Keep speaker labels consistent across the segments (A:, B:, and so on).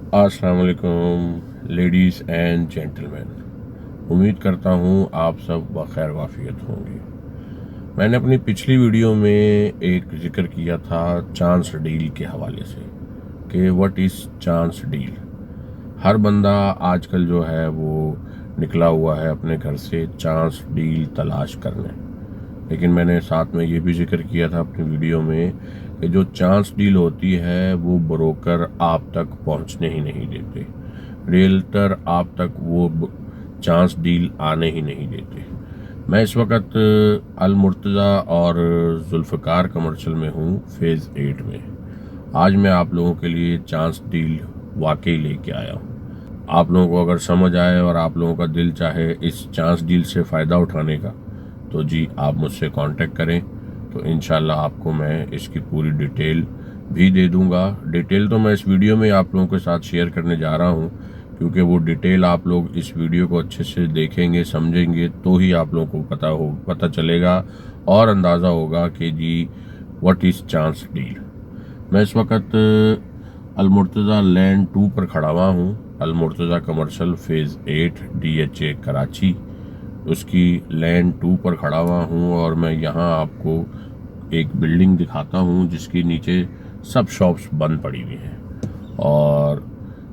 A: अस्सलाम वालेकुम ladies and gentleman. उम्मीद करता हूँ आप सब बखैर वाफियत होंगे। मैंने अपनी पिछली वीडियो में एक जिक्र किया था चांस डील के हवाले से कि व्हाट इज़ चांस डील। हर बंदा आजकल जो है वो निकला हुआ है अपने घर से चांस डील तलाश करने। लेकिन मैंने साथ में ये भी जिक्र किया था अपनी वीडियो में कि जो चांस डील होती है वो ब्रोकर आप तक पहुंचने ही नहीं देते, रियल्टर आप तक वो चांस डील आने ही नहीं देते। मैं इस वक्त अल मुर्तज़ा और जुल्फ़कार कमर्शियल में हूँ, फेज़ 8 में। आज मैं आप लोगों के लिए चांस डील वाकई लेके आया हूँ। आप लोगों को अगर समझ आए और आप लोगों का दिल चाहे इस चांस डील से फ़ायदा उठाने का, तो जी आप मुझसे कांटेक्ट करें, तो इंशाल्लाह आपको मैं इसकी पूरी डिटेल भी दे दूंगा। डिटेल तो मैं इस वीडियो में आप लोगों के साथ शेयर करने जा रहा हूं, क्योंकि वो डिटेल आप लोग इस वीडियो को अच्छे से देखेंगे, समझेंगे, तो ही आप लोगों को पता चलेगा और अंदाज़ा होगा कि जी व्हाट इज़ चांस डील। मैं इस वक्त अल मुर्तज़ा लैंड 2 पर खड़ा हुआ हूँ। Al Murtaza commercial phase 8 DHA Karachi, उसकी लैंड 2 पर खड़ा हुआ हूँ और मैं यहाँ आपको एक बिल्डिंग दिखाता हूँ जिसके नीचे सब शॉप्स बंद पड़ी हुई हैं और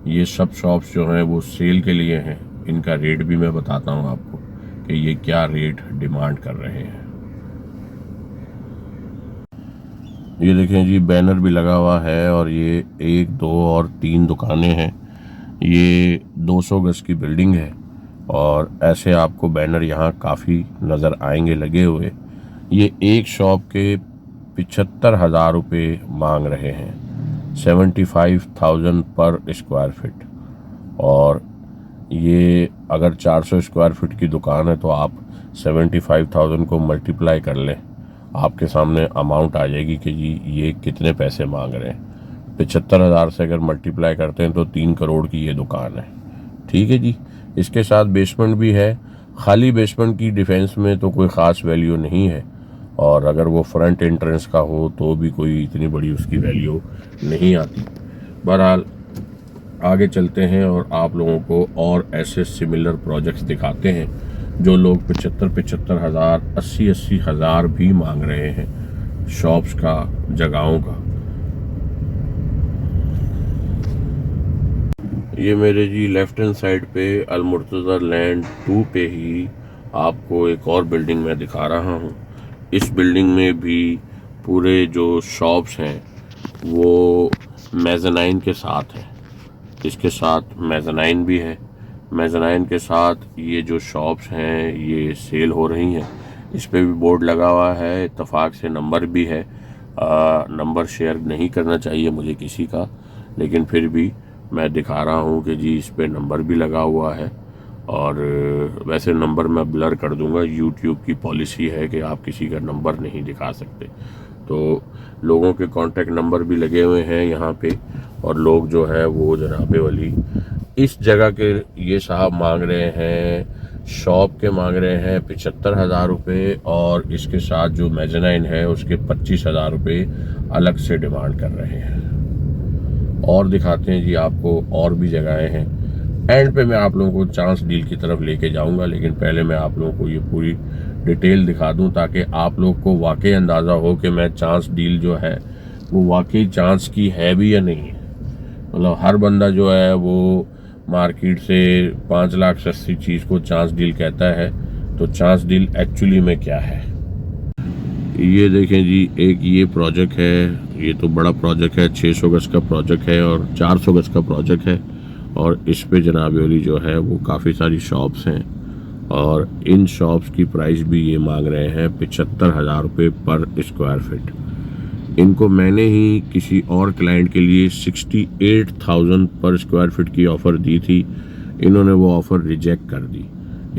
A: ये सब शॉप्स जो हैं वो सेल के लिए हैं। इनका रेट भी मैं बताता हूँ आपको कि ये क्या रेट डिमांड कर रहे हैं। ये देखें जी, बैनर भी लगा हुआ है और ये 1, 2 और 3 दुकानें हैं। ये 200 गज की बिल्डिंग है और ऐसे आपको बैनर यहाँ काफ़ी नज़र आएंगे लगे हुए। ये एक शॉप के 75,000 रुपये मांग रहे हैं, 75,000 पर स्क्वायर फिट। और ये अगर 400 स्क्वायर फीट की दुकान है तो आप 75,000 को मल्टीप्लाई कर लें, आपके सामने अमाउंट आ जाएगी कि जी ये कितने पैसे मांग रहे हैं। 75,000 से अगर मल्टीप्लाई करते हैं तो 3 करोड़ की ये दुकान है। ठीक है जी। इसके साथ बेसमेंट भी है। खाली बेसमेंट की डिफेंस में तो कोई ख़ास वैल्यू नहीं है, और अगर वो फ्रंट एंट्रेंस का हो तो भी कोई इतनी बड़ी उसकी वैल्यू नहीं आती। बहरहाल आगे चलते हैं और आप लोगों को और ऐसे सिमिलर प्रोजेक्ट्स दिखाते हैं जो लोग 75,000 हज़ार 80,000 हज़ार भी मांग रहे हैं शॉप्स का, जगहों का। ये मेरे जी लेफ्ट हैंड साइड पे अल मुर्तज़ा लैंड 2 पे ही आपको एक और बिल्डिंग मैं दिखा रहा हूँ। इस बिल्डिंग में भी पूरे जो शॉप्स हैं वो मेज़नाइन के साथ हैं। इसके साथ मेज़नाइन भी है। मेज़नाइन के साथ ये जो शॉप्स हैं ये सेल हो रही हैं। इस पे भी बोर्ड लगा हुआ है, इत्तफाक से नंबर भी है। नंबर शेयर नहीं करना चाहिए मुझे किसी का, लेकिन फिर भी मैं दिखा रहा हूँ कि जी इस पे नंबर भी लगा हुआ है। और वैसे नंबर मैं ब्लर कर दूंगा, यूट्यूब की पॉलिसी है कि आप किसी का नंबर नहीं दिखा सकते। तो लोगों के कॉन्टैक्ट नंबर भी लगे हुए हैं यहाँ पे, और लोग जो है वो जनाबे वाली इस जगह के ये साहब मांग रहे हैं, शॉप के मांग रहे हैं 75,000 रुपये, और इसके साथ जो मेज़नाइन है उसके 25,000 रुपये अलग से डिमांड कर रहे हैं। और दिखाते हैं जी आपको और भी जगहें हैं। एंड पे मैं आप लोगों को चांस डील की तरफ लेके जाऊंगा, लेकिन पहले मैं आप लोगों को ये पूरी डिटेल दिखा दूं ताकि आप लोग को वाकई अंदाज़ा हो कि मैं चांस डील जो है वो वाकई चांस की है भी या नहीं है। मतलब हर बंदा जो है वो मार्केट से 5 लाख सस्ती चीज़ को चांस डील कहता है, तो चांस डील एक्चुअली में क्या है। ये देखें जी, एक ये प्रोजेक्ट है, ये तो बड़ा प्रोजेक्ट है, 600 गज का प्रोजेक्ट है और 400 गज का प्रोजेक्ट है। और इस पे जनाब वाली जो है वो काफ़ी सारी शॉप्स हैं, और इन शॉप्स की प्राइस भी ये मांग रहे हैं 75,000 रुपये पर स्क्वायर फिट। इनको मैंने ही किसी और क्लाइंट के लिए 68,000 पर स्क्वायर फिट की ऑफ़र दी थी, इन्होंने वो ऑफ़र रिजेक्ट कर दी।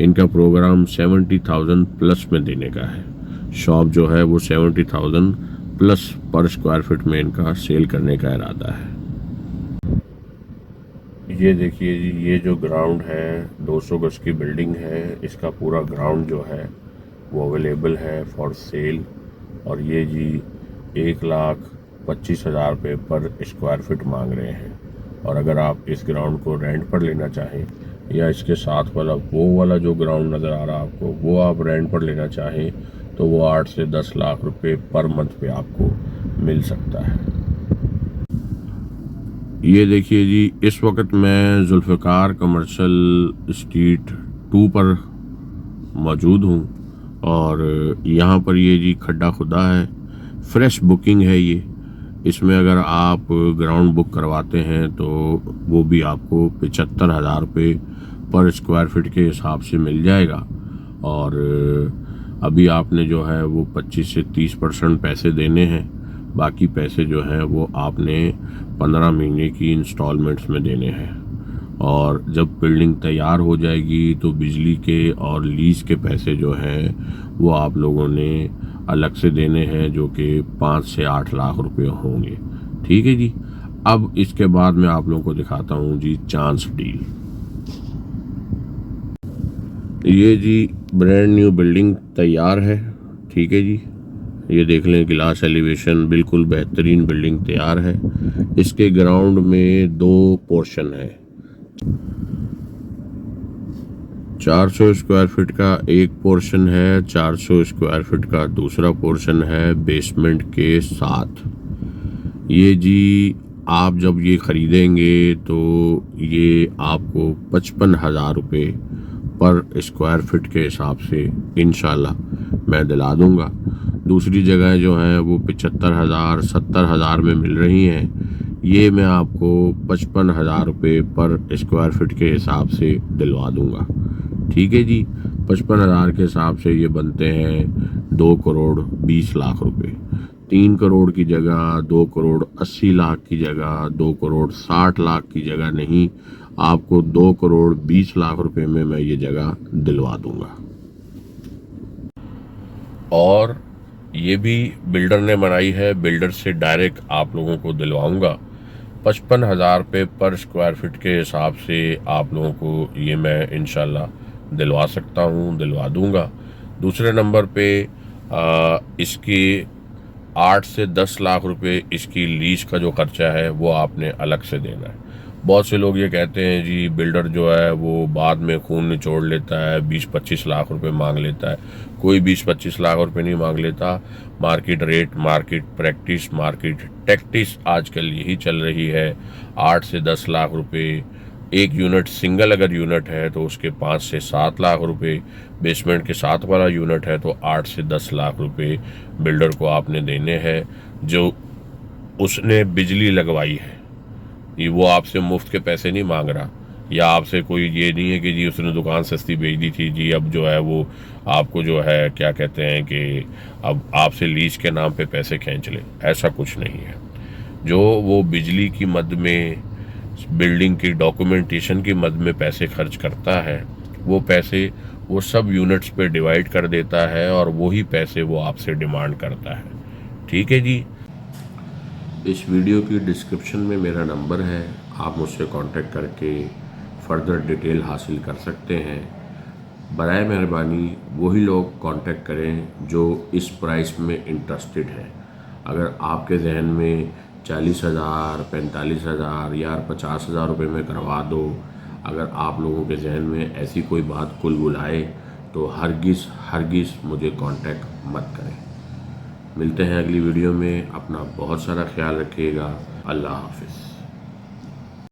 A: इनका प्रोग्राम 70,000 प्लस में देने का है। शॉप जो है वो 70,000 प्लस पर स्क्वायर फिट में इनका सेल करने का इरादा है। ये देखिए जी, ये जो ग्राउंड है 200 गज की बिल्डिंग है, इसका पूरा ग्राउंड जो है वो अवेलेबल है फॉर सेल। और ये जी 1,25,000 रुपये पर स्क्वायर फिट मांग रहे हैं। और अगर आप इस ग्राउंड को रेंट पर लेना चाहें या इसके साथ वाला वो वाला जो ग्राउंड नज़र आ रहा है आपको वो आप रेंट पर लेना चाहें तो वो 8 से 10 लाख रुपए पर मंथ पे आपको मिल सकता है। ये देखिए जी, इस वक्त मैं जुल्फ़िकार कमर्शियल स्ट्रीट 2 पर मौजूद हूँ और यहाँ पर ये जी खड्डा खुदा है, फ्रेश बुकिंग है ये। इसमें अगर आप ग्राउंड बुक करवाते हैं तो वो भी आपको 75,000 रुपये पर स्क्वायर फीट के हिसाब से मिल जाएगा। और अभी आपने जो है वो 25 से 30% पैसे देने हैं, बाकी पैसे जो हैं वो आपने 15 महीने की इंस्टॉलमेंट्स में देने हैं। और जब बिल्डिंग तैयार हो जाएगी तो बिजली के और लीज के पैसे जो हैं वो आप लोगों ने अलग से देने हैं, जो कि 5 से 8 लाख रुपए होंगे। ठीक है जी। अब इसके बाद मैं आप लोगों को दिखाता हूँ जी चांस डील। ये जी ब्रांड न्यू बिल्डिंग तैयार है। ठीक है जी, ये देख लें, गिलास एलिवेशन, बिल्कुल बेहतरीन बिल्डिंग तैयार है। इसके ग्राउंड में 2 पोर्शन है। 400 स्क्वायर फीट का एक पोर्शन है, 400 स्क्वायर फीट का दूसरा पोर्शन है बेसमेंट के साथ। ये जी आप जब ये ख़रीदेंगे तो ये आपको 55,000 रुपये पर स्क्वायर फीट के हिसाब से इंशाल्लाह मैं दिला दूंगा। दूसरी जगह जो हैं वो 75,000 70,000 में मिल रही हैं, ये मैं आपको 55,000 रुपये पर स्क्वायर फीट के हिसाब से दिलवा दूंगा। ठीक है जी। 55,000 के हिसाब से ये बनते हैं 2 करोड़ 20 लाख रुपए। 3 करोड़ की जगह 2 करोड़ 80 लाख की जगह 2 करोड़ 60 लाख की जगह नहीं, आपको 2 करोड़ 20 लाख रुपए में मैं ये जगह दिलवा दूंगा। और ये भी बिल्डर ने बनाई है, बिल्डर से डायरेक्ट आप लोगों को दिलवाऊंगा। 55,000 रुपये पर स्क्वायर फीट के हिसाब से आप लोगों को ये मैं इंशाल्लाह दिलवा सकता हूँ, दिलवा दूंगा। दूसरे नंबर पे इसकी 8 से 10 लाख रुपए इसकी लीज का जो खर्चा है वो आपने अलग से देना है। बहुत से लोग ये कहते हैं जी बिल्डर जो है वो बाद में खून निचोड़ लेता है, 20-25 लाख रुपए मांग लेता है। कोई 20-25 लाख रुपए नहीं मांग लेता। Market rate, market practice, market tactics आजकल यही चल रही है। 8 से 10 लाख रुपए एक यूनिट, सिंगल अगर यूनिट है तो उसके 5 से 7 लाख रुपए, बेसमेंट के साथ वाला यूनिट है तो 8 से 10 लाख रुपए बिल्डर को आपने देने हैं, जो उसने बिजली लगवाई है। ये वो आपसे मुफ्त के पैसे नहीं मांग रहा, या आपसे कोई ये नहीं है कि जी उसने दुकान सस्ती बेच दी थी जी अब जो है वो आपको जो है क्या कहते हैं कि अब आपसे लीज के नाम पे पैसे खींच ले। ऐसा कुछ नहीं है। जो वो बिजली की मद में, बिल्डिंग की डॉक्यूमेंटेशन की मद में पैसे खर्च करता है, वो पैसे वो सब यूनिट्स पे डिवाइड कर देता है और वही पैसे वो आपसे डिमांड करता है। ठीक है जी। इस वीडियो की डिस्क्रिप्शन में मेरा नंबर है, आप मुझसे कांटेक्ट करके फर्दर डिटेल हासिल कर सकते हैं। बराए मेहरबानी वही लोग कांटेक्ट करें जो इस प्राइस में इंटरेस्टेड हैं। अगर आपके जहन में 40,000, 45,000 या 50,000 रुपये में करवा दो, अगर आप लोगों के जहन में ऐसी कोई बात कुल बुलाए तो हरगिज़ मुझे कांटेक्ट मत करें। मिलते हैं अगली वीडियो में। अपना बहुत सारा ख्याल रखिएगा। अल्लाह हाफिज़।